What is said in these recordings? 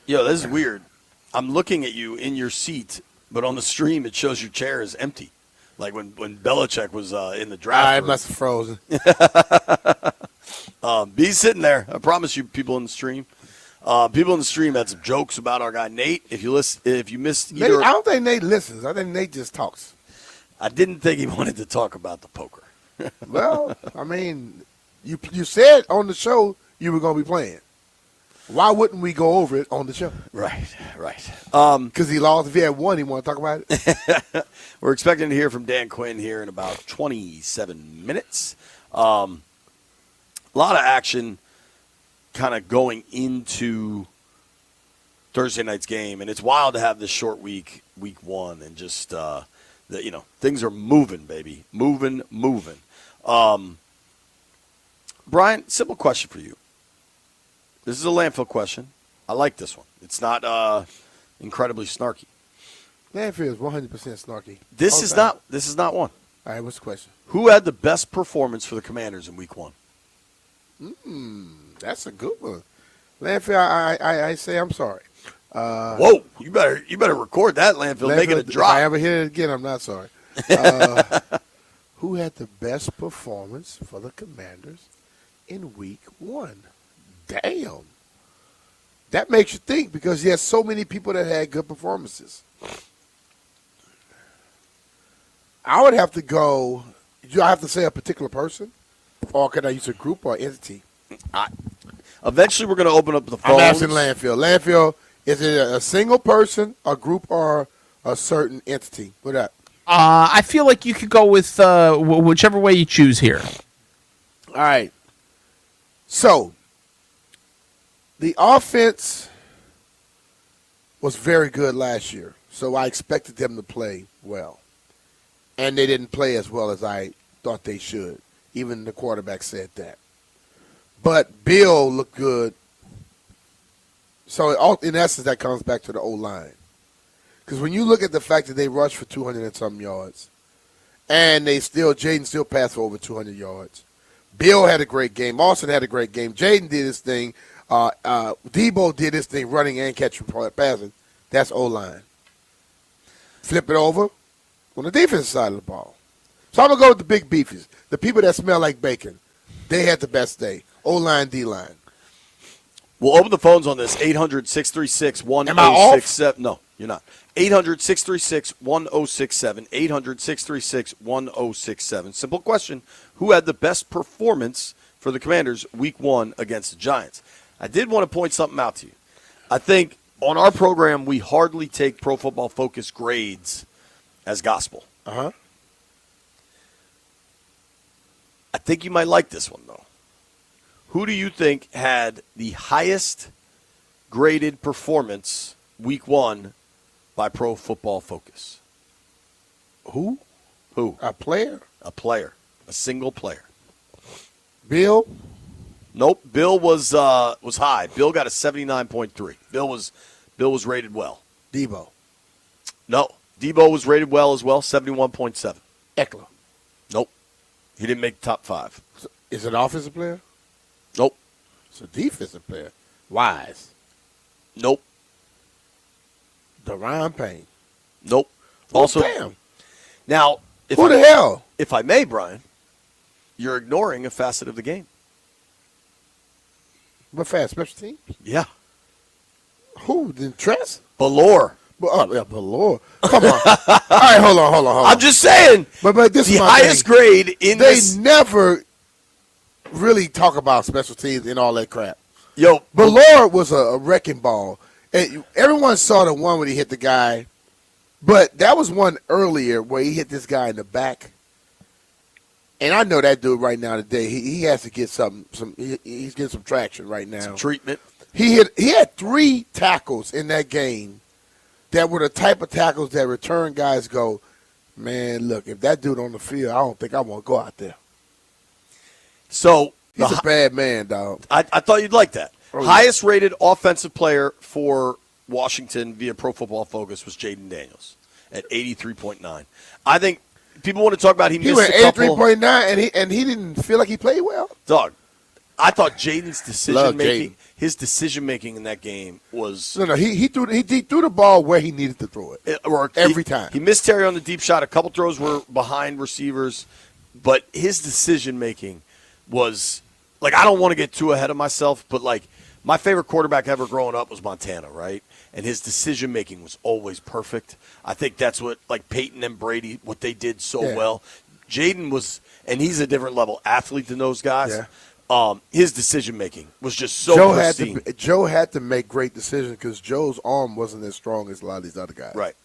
Yo, this is weird. I'm looking at you in your seat, but on the stream it shows your chair is empty. Like when Belichick was in the draft. I must have frozen. Be sitting there. I promise you, people in the stream. People in the stream had some jokes about our guy Nate. If you missed Nate, either, I don't think Nate listens. I think Nate just talks. I didn't think he wanted to talk about the poker. Well, I mean, you said on the show you were going to be playing. Why wouldn't we go over it on the show? Right. Because he lost. If he had won, he want to talk about it. We're expecting to hear from Dan Quinn here in about 27 minutes. A lot of action kind of going into Thursday night's game, and it's wild to have this short week one, and just things are moving, baby, moving. Brian, simple question for you. This is a landfill question. I like this one. It's not incredibly snarky. Landfill is 100% snarky. This is not one. All right, what's the question? Who had the best performance for the Commanders in week one? That's a good one. Landfill, I say I'm sorry. Whoa, you better record that, Landfill. Make it a drop. If I ever hear it again, I'm not sorry. Who had the best performance for the Commanders in week one? Damn. That makes you think because there's so many people that had good performances. I would have to go. Do I have to say a particular person? Or can I use a group or entity? Eventually, we're going to open up the phones. I'm asking Landfill. Landfill, is it a single person, a group, or a certain entity? What up? I feel like you could go with whichever way you choose here. All right. So, the offense was very good last year, so I expected them to play well. And they didn't play as well as I thought they should. Even the quarterback said that. But Bill looked good. So, in essence, that comes back to the O-line. Because when you look at the fact that they rushed for 200 and some yards, and Jaden still passed for over 200 yards. Bill had a great game. Austin had a great game. Jaden did his thing. Debo did his thing, running and catching passing. That's O-line. Flip it over on the defensive side of the ball. So I'm going to go with the big beefies, the people that smell like bacon. They had the best day. O-line, D-line. We'll open the phones on this, 800-636-1067. Am I off? No, you're not. 800-636-1067, 800-636-1067. Simple question, who had the best performance for the Commanders week one against the Giants? I did want to point something out to you. I think on our program, we hardly take Pro Football Focus grades as gospel. Uh-huh. I think you might like this one, though. Who do you think had the highest graded performance week one by Pro Football Focus? Who? A player? A player. A single player. Bill? Nope. Bill was high. Bill got a 79.3. Bill was rated well. Debo? No. Debo was rated well as well, 71.7. Eckler? Nope. He didn't make the top five. So, is it an offensive player? Nope. It's a defensive player. Wise? Nope. Deron Payne? Nope. Oh, Also, damn. now, Who the hell? If I may, Brian, you're ignoring a facet of the game. What fast? Special team? Yeah. Who? Then Tress? Ballore. Lord. Come on. All right, hold on. I'm just saying. But this the is my highest thing. grade in they this. They never really talk about special teams and all that crap. Yo, Ballore was a wrecking ball. And everyone saw the one when he hit the guy, but that was one earlier where he hit this guy in the back. And I know that dude right now today, he has to get he's getting some traction right now. Some treatment. He had 3 tackles in that game that were the type of tackles that return guys go, man, look, if that dude on the field, I don't think I want to go out there. So he's a bad man, dog. I thought you'd like that. Oh, yeah. Highest rated offensive player for Washington via Pro Football Focus was Jaden Daniels at 83.9. I think people want to talk about he missed went a couple. 83.9 and he didn't feel like he played well. Dog, I thought Jaden's Love his decision making in that game was No, he threw the ball where he needed to throw it. Every time. He missed Terry on the deep shot. A couple throws were behind receivers, but his decision making was like, I don't want to get too ahead of myself, but like my favorite quarterback ever growing up was Montana, right? And his decision making was always perfect. I think that's what like Peyton and Brady, what they did so well. Jaden was, and he's a different level athlete than those guys. Yeah. His decision making was just so pristine. Joe had to make great decisions because Joe's arm wasn't as strong as a lot of these other guys. Right.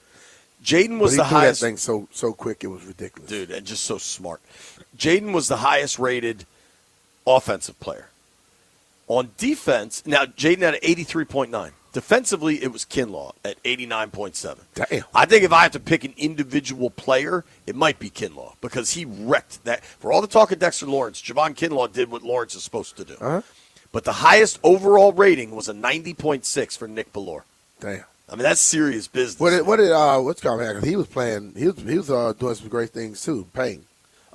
Jaden was the threw highest. That thing so quick it was ridiculous, dude, and just so smart. Jaden was the highest rated offensive player. On defense, now Jaden had an 83.9. Defensively, it was Kinlaw at 89.7. Damn. I think if I have to pick an individual player, it might be Kinlaw because he wrecked that. For all the talk of Dexter Lawrence, Javon Kinlaw did what Lawrence is supposed to do. Uh-huh. But the highest overall rating was a 90.6 for Nick Bellore. Damn. I mean, that's serious business. What's going on? He was playing. He was doing some great things too. Payne.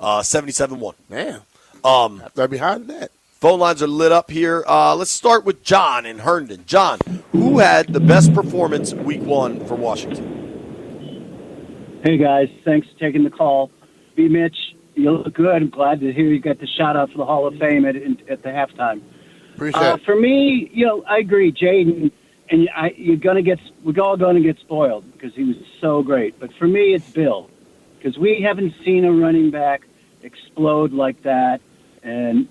77-1. Damn. I'd be higher than that. Phone lines are lit up here. Let's start with John in Herndon. John, who had the best performance week 1 for Washington? Hey, guys. Thanks for taking the call. BMitch, you look good. I'm glad to hear you got the shout-out for the Hall of Fame at the halftime. Appreciate it. For me, I agree, Jaden, and we're all going to get spoiled because he was so great. But for me, it's Bill because we haven't seen a running back explode like that and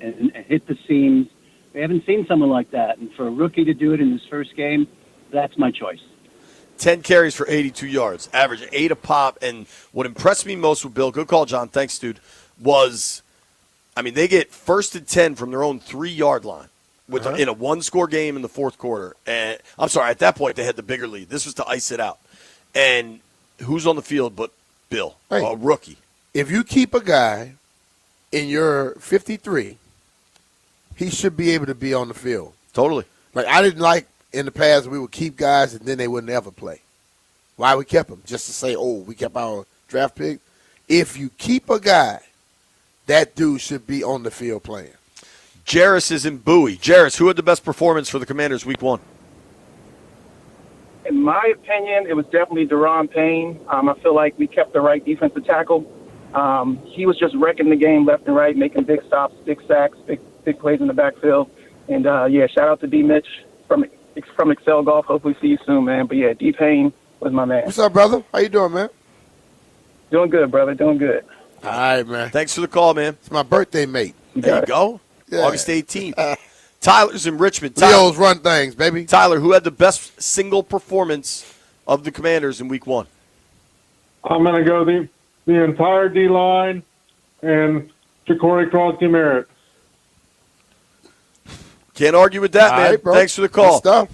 hit the seams. We haven't seen someone like that. And for a rookie to do it in his first game, that's my choice. 10 carries for 82 yards, average 8 a pop. And what impressed me most with Bill, good call, John, thanks, dude, was, I mean, they get 1st and 10 from their own 3-yard line in a one-score game in the fourth quarter. And I'm sorry, at that point they had the bigger lead. This was to ice it out. And who's on the field but Bill, a rookie? If you keep a guy in your 53, he should be able to be on the field. Totally. Like, I didn't like in the past we would keep guys and then they wouldn't ever play. Why we kept them? Just to say, we kept our draft pick. If you keep a guy, that dude should be on the field playing. Jarris is in Bowie. Jarris, who had the best performance for the Commanders week 1? In my opinion, it was definitely Daron Payne. I feel like we kept the right defensive tackle. He was just wrecking the game left and right, making big stops, big sacks, big plays in the backfield. And, shout out to BMitch from Excel Golf. Hopefully see you soon, man. But, yeah, D. Payne was my man. What's up, brother? How you doing, man? Doing good, brother. Doing good. All right, man. Thanks for the call, man. It's my birthday, mate. There you go. Yeah. August 18th. Tyler's in Richmond. Leo's run things, baby. Tyler, who had the best single performance of the Commanders in week 1? I'm going to go the entire D-line and Ja'Cory Crosby Merritt. Can't argue with that, man. Right, bro. Thanks for the call. Good stuff.